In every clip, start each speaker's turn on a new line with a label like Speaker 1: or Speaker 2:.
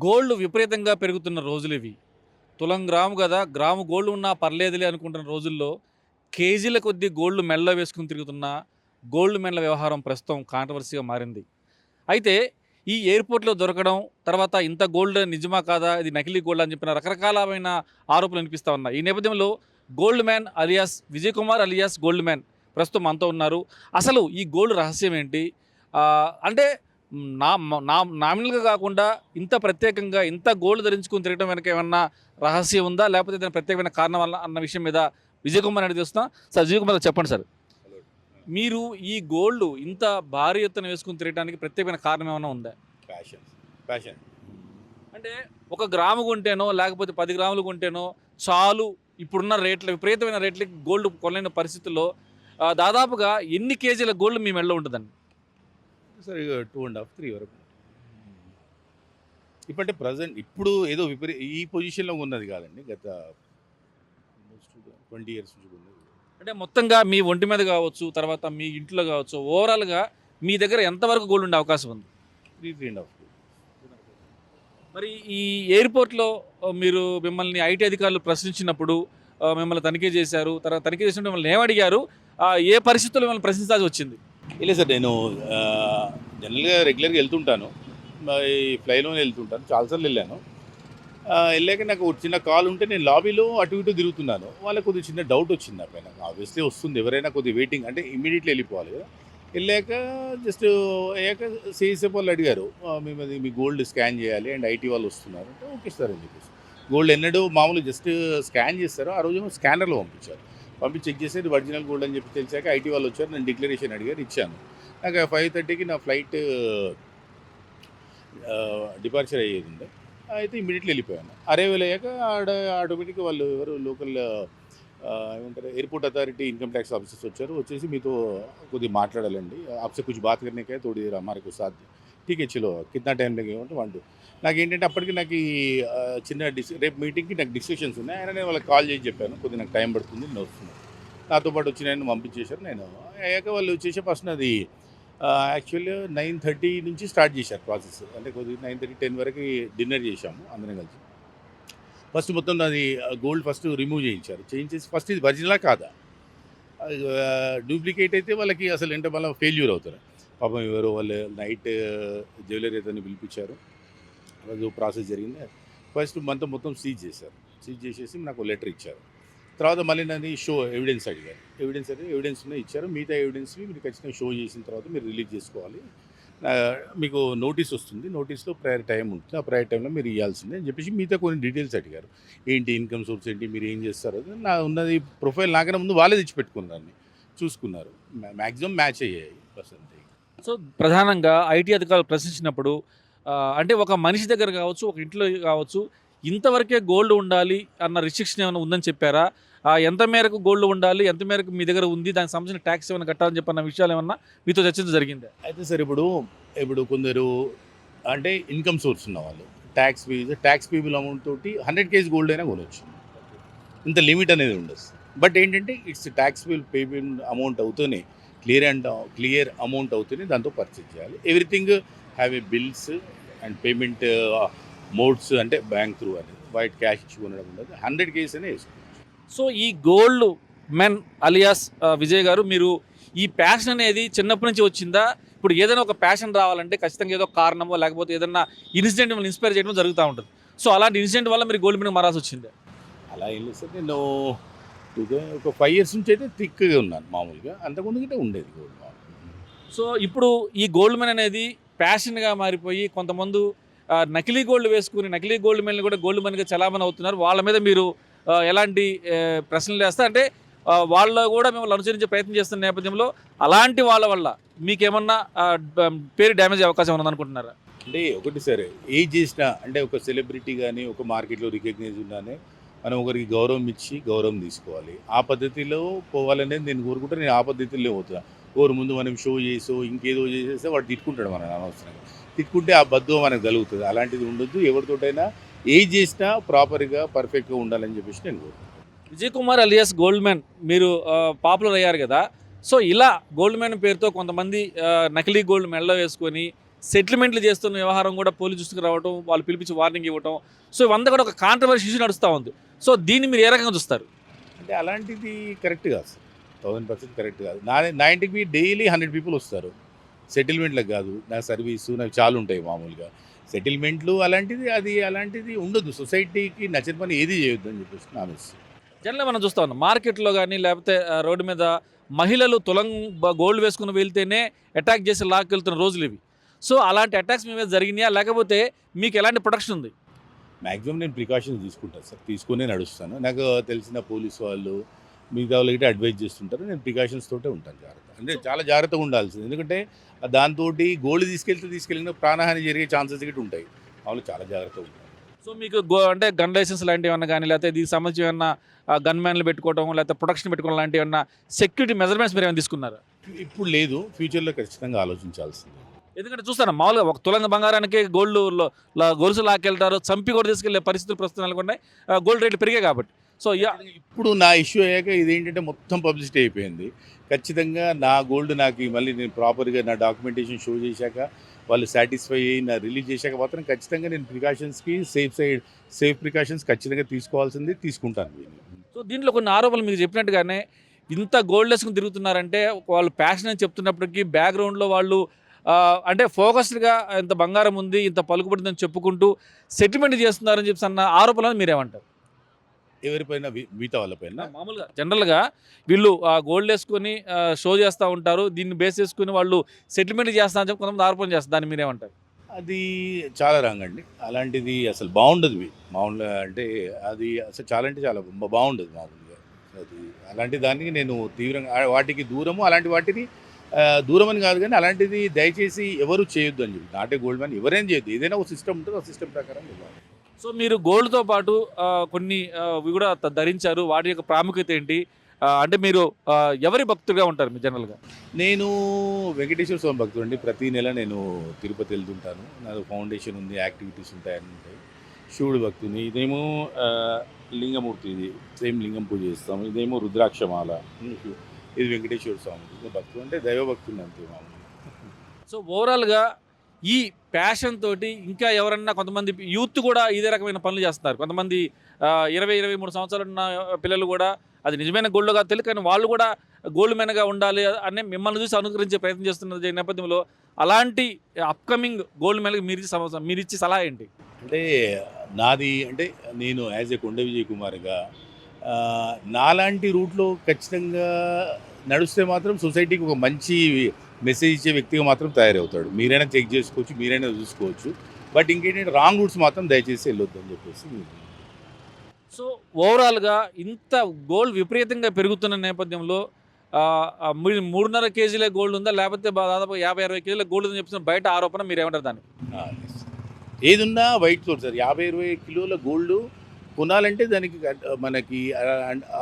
Speaker 1: Gold విపరీతంగా పెరుగుతున్న రోజులివి. తులం గ్రాము గదా! గ్రాము గోల్డ్ ఉన్నా పర్లేదులే అనుకుంటున్న రోజుల్లో, కేజీల కొద్దీ గోల్డ్ మెడలో వేసుకొని తిరుగుతున్న గోల్డ్ మెడల వ్యవహారం ప్రస్తుతం కాంట్రవర్సీగా మారింది. అయితే ఈ ఎయిర్‌పోర్ట్‌లో దొరకడం, తర్వాత ఇంత గోల్డ్ నిజమా కాదా? ఇది నకిలీ గోల్డా అని చెప్పిన రకరకాలమైన ఆరోపణలు వినిపిస్తా ఉన్నాయి. ఈ నేపథ్యంలో gold man alias Vijay Kumar alias gold man ప్రస్తుతం మనతో ఉన్నారు. అసలు ఈ గోల్డ్ రహస్యం ఏంటి? అంటే నా నా నామినల్‌గా కాకుండా ఇంత ప్రత్యేకంగా ఇంత గోల్డ్ ధరించుకొని తిరగడం వెనక ఏమన్నా రహస్యం ఉందా? లేకపోతే ఏదైనా ప్రత్యేకమైన కారణం వల్ల అన్న విషయం మీద విజయ్ కుమార్ అడిగి తెలుసుకుందాం. సార్ విజయ్ కుమార్ చెప్పండి సార్. మీరు ఈ గోల్డ్ ఇంత భారీ ఎత్తున వేసుకొని తిరగడానికి ప్రత్యేకమైన కారణం ఏమైనా ఉందా?
Speaker 2: ప్యాషన్. ప్యాషన్.
Speaker 1: అంటే ఒక గ్రాము కొంటేనో, లేకపోతే 10 గ్రాములు కొంటేనో చాలు ఇప్పుడున్న రేట్ల విపరీతమైన రేట్లకి గోల్డ్ కొనలేని పరిస్థితుల్లో దాదాపుగా ఎన్ని కేజీల గోల్డ్ మీ మెడలో ఉంటదండి?
Speaker 2: సరే 2 ½ 3 వరకు. ఇప్పుడంటే ప్రెజెంట్ ఇప్పుడు ఏదో ఈ పొజిషన్‌లో ఉన్నది కాదండి. గత ఆల్మోస్ట్ 20 ఇయర్స్ నుంచి ఉన్నది.
Speaker 1: అంటే మొత్తంగా మీ ఒంటి మీద కావచ్చు, తర్వాత మీ ఇంట్లో కావచ్చు, ఓవరాల్‌గా మీ దగ్గర ఎంతవరకు గోల్డ్ ఉండే అవకాశం ఉంది?
Speaker 2: 3, 3 ½.
Speaker 1: మరి ఈ ఎయిర్‌పోర్ట్‌లో మీరు మిమ్మల్ని ఐటీ అధికారులు ప్రశ్నించినప్పుడు మిమ్మల్ని తనిఖీ చేశారు. తర్వాత తనిఖీ చేసినప్పుడు మిమ్మల్ని ఏమడిగారు? ఏ పరిస్థితుల్లో మిమ్మల్ని ప్రశ్నించాల్సి వచ్చింది?
Speaker 2: లేదు సార్, నేను జనరల్‌గా రెగ్యులర్‌గా వెళ్తుంటాను. మరి ఫ్లైలోనే వెళ్తుంటాను. చాలా సార్లు వెళ్ళాను. వెళ్ళాక నాకు ఒక చిన్న కాల్ ఉంటే నేను లాబీలో అటు ఇటు తిరుగుతున్నాను. వాళ్ళకి కొద్దిగా చిన్న డౌట్ వచ్చింది నా పైన. ఆబ్వియస్లీ వస్తుంది, ఎవరైనా కొద్దిగా వెయిటింగ్ అంటే ఇమ్మీడియట్‌లీ వెళ్ళిపోవాలి కదా! వెళ్ళాక జస్ట్ అయ్యాక సిఎస్ఎఫ్ వాళ్ళు అడిగారు, మేము అది మీ గోల్డ్ స్కాన్ చేయాలి అండ్ ఐటీ వాళ్ళు వస్తున్నారు అంటే ఓకే సార్ అని చెప్పేసి. గోల్డ్ ఎన్నడూ మామూలు జస్ట్ స్కాన్ చేస్తారు, ఆ రోజు స్కానర్లో పంపించారు. పంపించి చెక్ చేసి ఒరిజినల్ గోల్డ్ అని చెప్పి తెలిసాక ఐటీ వాళ్ళు వచ్చారు, నేను డిక్లరేషన్ అడిగారు, ఇచ్చాను. నాకు 5:30కి నా ఫ్లైట్ డిపార్చర్ అయ్యేది ఉండే. అయితే ఇమ్మీడియట్లీ వెళ్ళిపోయాను. అరైవల్ అయ్యాక ఆటోమేటిక్గా వాళ్ళు ఎవరు లోకల్ ఏమంటారు airport authority income tax officers వచ్చారు. వచ్చేసి మీతో కొద్దిగా మాట్లాడాలండి, आपसे कुछ बात करने का है, थोड़ी देर हमारे को साथ ठीक है चलो कितना టైం लगेगा 1 2. నాకేంటంటే అప్పటికి నాకు ఈ చిన్న రేపు మీటింగ్కి నాకు డిస్కషన్స్ ఉన్నాయి. ఆయన నేను వాళ్ళకి కాల్ చేసి చెప్పాను, కొద్దిగా నాకు టైం పడుతుంది, నేను వస్తున్నాను. నాతో పాటు వచ్చి నేను పంపించేశారు. నేను అయ్యాక వాళ్ళు వచ్చేసి ఫస్ట్ అది యాక్చువల్గా 9:30 నుంచి స్టార్ట్ చేశారు ప్రాసెస్. అంటే కొద్దిగా 9:30 10 వరకు డిన్నర్ చేశాము అందరం కలిసి. ఫస్ట్ మొత్తం అది గోల్డ్ ఫస్ట్ రిమూవ్ చేయించారు. చేయించేసి ఫస్ట్ ఇది ఒరిజినలా కాదా, డూప్లికేట్ అయితే వాళ్ళకి అసలు ఏంటో మళ్ళీ ఫెయిల్యూర్ అవుతారు. పాపం ఎవరో వాళ్ళు నైట్ జ్యువెలరీ అతన్ని పిలిపించారు. రోజు ప్రాసెస్ జరిగింది. ఫస్ట్ మొత్తం సీజ్ చేశారు. సీజ్ చేసేసి నాకు లెటర్ ఇచ్చారు. తర్వాత మళ్ళీ నన్ను ఎవిడెన్స్ అడిగారు. ఎవిడెన్స్ ఉన్నాయి ఇచ్చారు. మిగతా ఎవిడెన్స్ని మీరు ఖచ్చితంగా షో చేసిన తర్వాత మీరు రిలీజ్ చేసుకోవాలి. మీకు నోటీస్ వస్తుంది, నోటీస్లో ప్రయర్ టైం ఉంటుంది, ఆ ప్రయర్ టైంలో మీరు ఇవ్వాల్సిందే అని చెప్పేసి మిగతా కొన్ని డీటెయిల్స్ అడిగారు. ఏంటి ఇన్కమ్ సోర్స్ ఏంటి, మీరు ఏం చేస్తారు, నా ఉన్నది ప్రొఫైల్ నాకన్నా ముందు వాళ్ళే తెచ్చిపెట్టుకున్నారని చూసుకున్నారు. మ్యాక్సిమం మ్యాచ్ అయ్యాయి బస్ అంతే.
Speaker 1: సో ప్రధానంగా ఐటీ అధికారులు ప్రశ్నించినప్పుడు అంటే ఒక మనిషి దగ్గర కావచ్చు, ఒక ఇంట్లో కావచ్చు, ఇంతవరకే గోల్డ్ ఉండాలి అన్న రిస్ట్రిక్షన్ ఏమైనా ఉందని చెప్పారా? ఎంత మేరకు గోల్డ్ ఉండాలి, ఎంత మేరకు మీ దగ్గర ఉంది, దానికి సంబంధించిన ట్యాక్స్ ఏమైనా కట్టాలని చెప్పన్న విషయాలు ఏమన్నా మీతో చర్చించడం జరిగిందా?
Speaker 2: అయితే సార్ ఇప్పుడు కొందరు అంటే ఇన్కమ్ సోర్స్ ఉన్న వాళ్ళు ట్యాక్స్ పేబుల్ అమౌంట్ తోటి 100 కేజీ గోల్డ్ అయినా కొనవచ్చు. ఇంత లిమిట్ అనేది ఉండదు. బట్ ఏంటంటే ఇట్స్ ట్యాక్స్ పేబుల్ అమౌంట్ అవుతూనే క్లియర్ అమౌంట్ అవుతూనే దాంతో పర్చేజ్ చేయాలి. Everything have a bills and payment modes, అంటే బ్యాంక్ త్రూ అనేది వైట్ క్యాష్ ఇచ్చి కొనడం ఉండదు. 100 కేజీస్ అనే వేసుకోవచ్చు.
Speaker 1: సో ఈ గోల్డ్ మెన్ అలియాస్ విజయ్ గారు, మీరు ఈ ప్యాషన్ అనేది చిన్నప్పటి నుంచి వచ్చిందా? ఇప్పుడు ఏదైనా ఒక ప్యాషన్ రావాలంటే ఖచ్చితంగా ఏదో కారణమో లేకపోతే ఏదైనా ఇన్సిడెంట్ మిమ్మల్ని ఇన్స్పైర్ చేయడం జరుగుతూ ఉంటుంది. సో అలాంటి ఇన్సిడెంట్ వల్ల మీరు గోల్డ్ మీద మారాల్సి వచ్చింది?
Speaker 2: అలా ఏం లేదు సార్, నేను ఒక 5 ఇయర్స్ నుంచి అయితే థిక్గా ఉన్నాను మామూలుగా. అంతకుముందు గిట్టే ఉండేది గోల్డ్.
Speaker 1: సో ఇప్పుడు ఈ గోల్డ్ మెన్ అనేది ప్యాషన్గా మారిపోయి కొంతమంది నకిలీ గోల్డ్ వేసుకుని నకిలీ గోల్డ్ మెన్లు కూడా గోల్డ్ మెన్గా చలామణి అవుతున్నారు. వాళ్ళ మీద మీరు ఎలాంటి ప్రశ్నలు వేస్తారు? అంటే వాళ్ళు కూడా మిమ్మల్ని అనుసరించే ప్రయత్నం చేస్తున్న నేపథ్యంలో అలాంటి వాళ్ళ వల్ల మీకేమన్నా పేరు డ్యామేజ్ అయ్యే అవకాశం ఉందనుకుంటున్నారా?
Speaker 2: అంటే ఒకటి సరే, ఏది చేసినా అంటే ఒక సెలబ్రిటీ కానీ ఒక మార్కెట్లో రికగ్నైజ్ ఉన్నానే మనం ఒకరికి గౌరవం ఇచ్చి గౌరవం తీసుకోవాలి. ఆ పద్ధతిలో పోవాలనేది నేను కోరుకుంటే నేను ఆ పద్ధతిలో పోతున్నా. ఎవరు ముందు మనం షో చేసో ఇంకేదో చేసేస్తే వాడు తిట్టుకుంటాడు మనం అనవసరంగా. తిట్టుకుంటే ఆ బద్ధం మనకు కలుగుతుంది. అలాంటిది ఉండొద్దు. ఎవరితోటైనా ఏది చేసినా ప్రాపర్గా పర్ఫెక్ట్గా ఉండాలని చెప్పేసి నేను కోరుకుంటాను.
Speaker 1: Vijay Kumar alias gold man మీరు పాపులర్ అయ్యారు కదా. సో ఇలా గోల్డ్ మ్యాన్ పేరుతో కొంతమంది నకిలీ గోల్డ్ మెడలో వేసుకొని సెటిల్మెంట్లు చేస్తున్న వ్యవహారం కూడా పోలీసు దృష్టికి రావడం, వాళ్ళు పిలిపించి వార్నింగ్ ఇవ్వటం, సో ఇవంతా కూడా ఒక కాంట్రవర్సీ ఇష్యూ నడుస్తూ ఉంది. సో దీన్ని మీరు ఏ రకంగా చూస్తారు?
Speaker 2: అంటే అలాంటిది కరెక్ట్ కాదు సార్. 1000% కరెక్ట్ కాదు. నా ఇంటికి డైలీ 100 పీపుల్ వస్తారు. సెటిల్మెంట్లకు కాదు, నా సర్వీసు నాకు చాలా ఉంటాయి మామూలుగా. సెటిల్మెంట్లు అలాంటిది ఉండదు. సొసైటీకి నచ్చని పని ఏది చేయొద్దు అని చెప్పేసి నా మెసేజ్.
Speaker 1: జనరల్గా మనం చూస్తా ఉన్నాం మార్కెట్లో కానీ లేకపోతే రోడ్డు మీద మహిళలు గోల్డ్ వేసుకుని వెళ్తేనే అటాక్ చేసి లాక్కెళ్తున్న రోజులు ఇవి. సో అలాంటి అటాక్స్ మీ మీద జరిగినాయా, లేకపోతే మీకు ఎలాంటి ప్రొటెక్షన్ ఉంది?
Speaker 2: మ్యాక్సిమం నేను ప్రికాషన్స్ తీసుకుంటాను సార్. తీసుకునే నడుస్తాను. నాకు తెలిసిన పోలీసు వాళ్ళు మిగతా వాళ్ళకి అడ్వైజ్ చేస్తుంటారు. నేను ప్రికాషన్స్ తోటే ఉంటాను జాగ్రత్త. అంటే చాలా జాగ్రత్తగా ఉండాల్సింది. ఎందుకంటే దాంతో గోల్డ్ తీసుకెళ్ళిన ప్రాణహాని జరిగే ఛాన్సెస్ గిట్ట ఉంటాయి. వాళ్ళు చాలా జాగ్రత్తగా ఉంటారు.
Speaker 1: సో మీకు అంటే గన్ లైసెన్స్ లాంటివి ఏమన్నా కానీ, లేకపోతే దీనికి సంబంధించి ఏమన్నా గన్ మ్యాన్లు పెట్టుకోవడం, లేకపోతే ప్రొటెక్షన్ పెట్టుకోవడం లాంటివి ఏమన్నా సెక్యూరిటీ మెజర్మెంట్స్ మీరు ఏమైనా తీసుకున్నారా?
Speaker 2: ఇప్పుడు లేదు. ఫ్యూచర్లో ఖచ్చితంగా ఆలోచించాల్సింది.
Speaker 1: ఎందుకంటే చూస్తాను మామూలుగా ఒక తులంగ బంగారానికి గొలుసు లాక్కెళ్తారు, చంపి కూడా తీసుకెళ్లే పరిస్థితులు ప్రస్తుతం నెలకొన్నాయి. గోల్డ్ రేట్లు పెరిగాయి కాబట్టి. సో
Speaker 2: ఇప్పుడు నా ఇష్యూ అయ్యాక ఇదేంటంటే మొత్తం పబ్లిసిటీ అయిపోయింది. ఖచ్చితంగా నా గోల్డ్ నాకు మళ్ళీ నేను ప్రాపర్గా నా డాక్యుమెంటేషన్ షో చేశాక వాళ్ళు సాటిస్ఫై అయ్యి నా రిలీజ్ చేశాక మాత్రం ఖచ్చితంగా నేను ప్రికాషన్స్కి సేఫ్ ప్రికాషన్స్ ఖచ్చితంగా తీసుకుంటాను.
Speaker 1: సో దీంట్లో కొన్ని ఆరోపణలు మీకు చెప్పినట్టుగానే ఇంత గోల్డ్ వేసుకుని తిరుగుతున్నారంటే వాళ్ళు ప్యాషన్ అని చెప్తున్నప్పటికీ బ్యాక్గ్రౌండ్లో వాళ్ళు అంటే ఫోకస్డ్గా ఇంత బంగారం ఉంది, ఇంత పలుకుబడిందని చెప్పుకుంటూ సెటిల్మెంట్ చేస్తున్నారని చెప్పి అన్న ఆరోపణలు మీరేమంటారు?
Speaker 2: ఎవరిపైన మిగతా వాళ్ళపైన
Speaker 1: మామూలుగా జనరల్గా వీళ్ళు గోల్డ్ వేసుకొని షో చేస్తూ ఉంటారు, దీన్ని బేస్ చేసుకుని వాళ్ళు సెటిల్మెంట్ చేస్తారని చెప్పి కొంతమంది ఆరోపణ చేస్తారు. దాన్ని మీరేమంటారు?
Speaker 2: అది చాలా రాంగ్ అండి. అలాంటిది అసలు బాగుండదు. మామూలుగా అంటే అది అసలు చాలా అంటే చాలా బాగుండదు మామూలుగా. అది అలాంటి దానికి నేను తీవ్రంగా వాటికి దూరము, అలాంటి వాటిని దూరం అని కాదు, కానీ అలాంటిది దయచేసి ఎవరు చేయొద్దు అని చెప్పి. నాటే గోల్డ్ మ్యాన్ ఎవరైనా చేయొద్దు. ఏదైనా ఒక సిస్టమ్ ఉంటుంది, ఆ సిస్టమ్ ప్రకారం వెళ్ళాలి.
Speaker 1: సో మీరు గోల్డ్తో పాటు కొన్ని ఇవి కూడా ధరించారు, వాటి యొక్క ప్రాముఖ్యత ఏంటి? అంటే మీరు ఎవరి భక్తులుగా ఉంటారు మీరు జనరల్గా?
Speaker 2: నేను వెంకటేశ్వర స్వామి భక్తుడు అండి. ప్రతి నెల నేను తిరుపతి వెళ్తుంటాను. నాది ఫౌండేషన్ ఉంది, యాక్టివిటీస్ ఉంటాయని ఉంటాయి. శివుడు భక్తుని. ఇదేమో లింగమూర్తి, ఇది సేమ్ లింగం పూజ చేస్తాము. ఇదేమో రుద్రాక్షమాల. ఇది వెంకటేశ్వర స్వామి భక్తుడు, అంటే దైవభక్తుని అంతే మామూలు.
Speaker 1: సో ఓవరాల్గా ఈ ప్యాషన్ తోటి ఇంకా ఎవరన్నా కొంతమంది యూత్ కూడా ఇదే రకమైన పనులు చేస్తున్నారు. కొంతమంది 20-23 సంవత్సరాలు ఉన్న పిల్లలు కూడా అది నిజమైన గోల్డ్ కాదు తెలియదు, కానీ వాళ్ళు కూడా గోల్డ్ మ్యాన్గా ఉండాలి అని మిమ్మల్ని చూసి అనుకరించే ప్రయత్నం చేస్తున్న నేపథ్యంలో అలాంటి అప్కమింగ్ గోల్డ్ మ్యాన్కి మీరు ఇచ్చే సలహా ఏంటి?
Speaker 2: అంటే నాది అంటే నేను యాజ్ ఏ కొండ విజయ్ కుమార్గా నాలాంటి రూట్లో ఖచ్చితంగా నడుస్తే మాత్రం సొసైటీకి ఒక మంచి మెసేజ్ ఇచ్చే వ్యక్తిగా మాత్రం తయారవుతాడు. మీరైనా చెక్ చేసుకోవచ్చు, మీరైనా చూసుకోవచ్చు. బట్ ఇంకేంటంటే రాంగ్ రూట్స్ మాత్రం దయచేసి వెళ్ళొద్దు అని చెప్పేసి.
Speaker 1: సో ఓవరాల్గా ఇంత గోల్డ్ విపరీతంగా పెరుగుతున్న నేపథ్యంలో 3.5 కేజీలే గోల్డ్ ఉందా, లేకపోతే దాదాపు 50-60 కేజీల గోల్డ్ ఉందని చెప్తున్న బయట ఆరోపణ, మీరు ఏమంటారు దానికి?
Speaker 2: ఏదున్నా వైట్ తోటి సార్. 50-20 కిలోల గోల్డ్ కొనాలంటే దానికి మనకి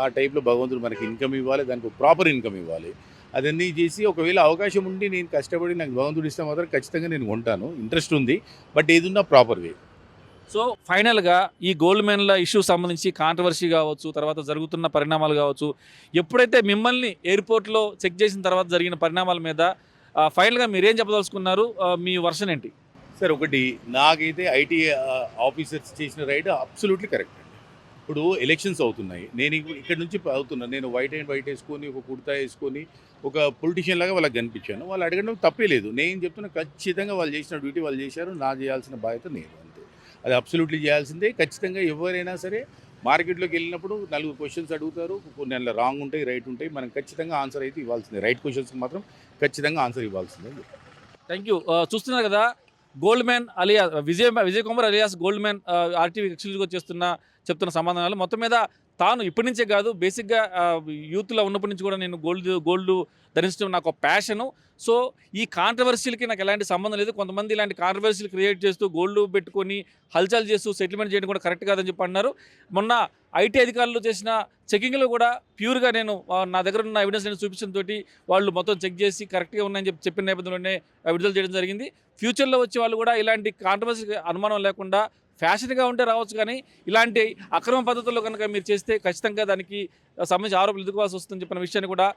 Speaker 2: ఆ టైప్లో భగవంతుడు మనకి ఇన్కమ్ ఇవ్వాలి, దానికి ప్రాపర్ ఇన్కమ్ ఇవ్వాలి. అదన్నీ చేసి ఒకవేళ అవకాశం ఉండి నేను కష్టపడి నాకు భగవంతుడు ఇస్తే మాత్రం ఖచ్చితంగా నేను కొంటాను. ఇంట్రెస్ట్ ఉంది. బట్ ఏదున్నా ప్రాపర్ వే.
Speaker 1: సో ఫైనల్గా ఈ గోల్డ్ మెన్ల ఇష్యూ సంబంధించి కాంట్రవర్సీ కావచ్చు, తర్వాత జరుగుతున్న పరిణామాలు కావచ్చు, ఎప్పుడైతే మిమ్మల్ని ఎయిర్పోర్ట్లో చెక్ చేసిన తర్వాత జరిగిన పరిణామాల మీద ఫైనల్గా మీరేం చెప్పదలుచుకున్నారు? మీ వర్షన్ ఏంటి?
Speaker 2: సార్, ఒకటి నాకైతే ఐటీ ఆఫీసర్స్ చేసిన రైడ్ అబ్సల్యూట్లీ కరెక్ట్ అండి. ఇప్పుడు ఎలక్షన్స్ అవుతున్నాయి, నేను ఇక్కడ నుంచి అవుతున్నాను, నేను వైట్ వేసుకొని ఒక కుర్తా వేసుకొని ఒక పొలిటీషియన్ లాగా వాళ్ళకి కనిపించాను. వాళ్ళు అడగడం తప్పే లేదు. నేను చెప్తున్నా ఖచ్చితంగా వాళ్ళు చేసిన డ్యూటీ వాళ్ళు చేశారు. నా చేయాల్సిన బాధ్యత నేను అంతే. అది అబ్సల్యూట్లీ చేయాల్సిందే. ఖచ్చితంగా ఎవరైనా సరే మార్కెట్లోకి వెళ్ళినప్పుడు 4 క్వశ్చన్స్ అడుగుతారు. కొన్ని అందులో రాంగ్ ఉంటాయి, రైట్ ఉంటాయి. మనం ఖచ్చితంగా ఆన్సర్ అయితే ఇవ్వాల్సిందే. రైట్ క్వశ్చన్స్కి మాత్రం ఖచ్చితంగా ఆన్సర్ ఇవ్వాల్సిందే.
Speaker 1: Thank you. చూస్తున్నారు కదా, gold man Alia Vijay Kumar alias gold man RTV ఎక్స్క్లూజివ్గా చెప్తున్న సమాధానాలు. మొత్తం మీద తాను ఇప్పటి నుంచే కాదు, బేసిక్గా యూత్లో ఉన్నప్పటి నుంచి కూడా నేను గోల్డ్ ధరించడం నాకు ఒక ప్యాషను. సో ఈ కాంట్రవర్సీలకి నాకు ఎలాంటి సంబంధం లేదు. కొంతమంది ఇలాంటి కాంట్రవర్సీలు క్రియేట్ చేస్తూ గోల్డ్ పెట్టుకొని హల్చల్ చేస్తూ సెటిల్మెంట్ చేయడం కూడా కరెక్ట్ కాదని చెప్పి అన్నారు. మొన్న ఐటీ అధికారులు చేసిన చెకింగ్లో కూడా ప్యూర్గా నేను నా దగ్గర ఉన్న ఎవిడెన్స్ నేను చూపించడంతో వాళ్ళు మొత్తం చెక్ చేసి కరెక్ట్గా ఉన్నాయని చెప్పిన నేపథ్యంలోనే విడుదల చేయడం జరిగింది. ఫ్యూచర్లో వచ్చే వాళ్ళు కూడా ఇలాంటి కాంట్రవర్సీ అనుమానం లేకుండా ఫ్యాషన్గా ఉంటే రావచ్చు, కానీ ఇలాంటి అక్రమ పద్ధతుల్లో కనుక మీరు చేస్తే ఖచ్చితంగా దానికి సంబంధించి ఆరోపణలు ఎదుర్కోవాల్సి వస్తుందని చెప్పిన విషయాన్ని కూడా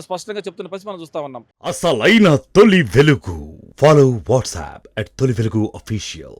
Speaker 1: స్పష్టంగా చెప్తున్న పరిస్థితి మనం చూస్తూ ఉన్నాం.
Speaker 3: అసలైన తొలి వెలుగు. ఫాలో వాట్సాప్ @తొలి వెలుగు official.